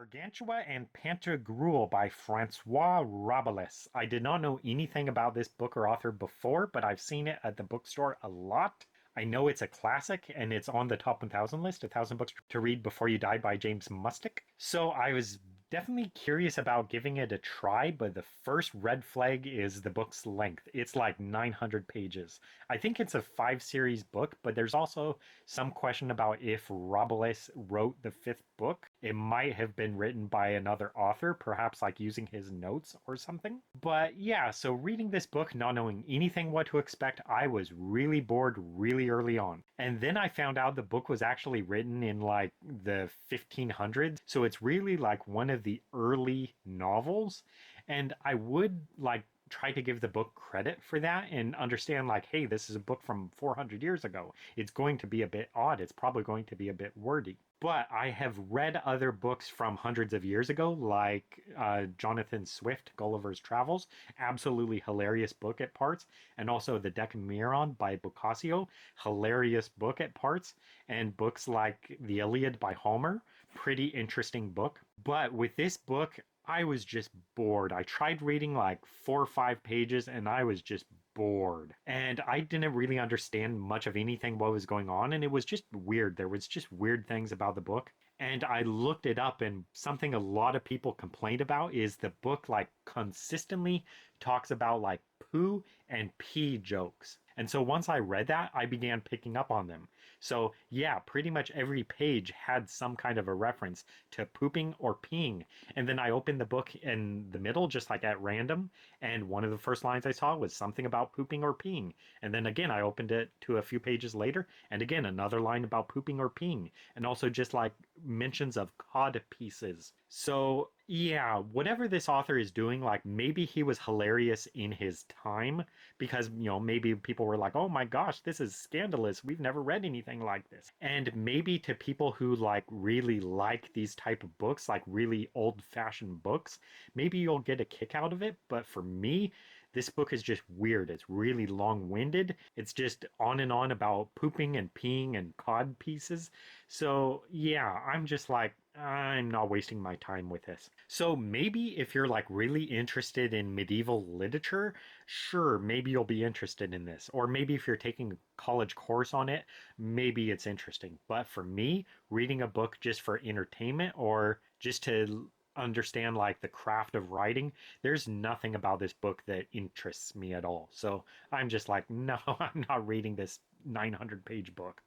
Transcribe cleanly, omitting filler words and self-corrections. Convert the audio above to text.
Gargantua and Pantagruel by François Rabelais. I did not know anything about this book or author before, but I've seen it at the bookstore a lot. I know it's a classic and it's on the top 1000 list, 1000 books to read before you die by James Mustick. So I was definitely curious about giving it a try, but the first red flag is the book's length. It's like 900 pages. I think it's a five series book, but there's also some question about if Rabelais wrote the fifth book. It might have been written by another author, perhaps like using his notes or something. But yeah, so reading this book, not knowing anything what to expect, I was really bored really early on. And then I found out the book was actually written in like the 1500s, so it's really like one of the early novels. And I would like try to give the book credit for that and understand like, hey, this is a book from 400 years ago. It's going to be a bit odd. It's probably going to be a bit wordy. But I have read other books from hundreds of years ago, like Jonathan Swift, Gulliver's Travels. Absolutely hilarious book at parts. And also The Decameron by Boccaccio. Hilarious book at parts. And books like The Iliad by Homer. Pretty interesting book. But with this book, I was just bored. I tried reading like 4 or 5 pages and I was just bored. And I didn't really understand much of anything what was going on, and it was just weird. There was just weird things about the book. And I looked it up, and something a lot of people complained about is the book like consistently talks about like poo and pee jokes. And so once I read that, I began picking up on them. So yeah, pretty much every page had some kind of a reference to pooping or peeing. And then I opened the book in the middle, just like at random, and one of the first lines I saw was something about pooping or peeing. And then again, I opened it to a few pages later, and again, another line about pooping or peeing. And also just like mentions of cod pieces. So yeah, whatever this author is doing, like maybe he was hilarious in his time because, maybe people were like, oh my gosh, this is scandalous. We've never read anything like this. And maybe to people who like really like these type of books, like really old fashioned books, maybe you'll get a kick out of it. But for me, this book is just weird. It's really long winded. It's just on and on about pooping and peeing and cod pieces. So yeah, I'm just like, I'm not wasting my time with this. So maybe if you're like really interested in medieval literature, sure, maybe you'll be interested in this. Or maybe if you're taking a college course on it, maybe it's interesting. But for me, reading a book just for entertainment or just to understand like the craft of writing, there's nothing about this book that interests me at all. So I'm just like, no, I'm not reading this 900 page book.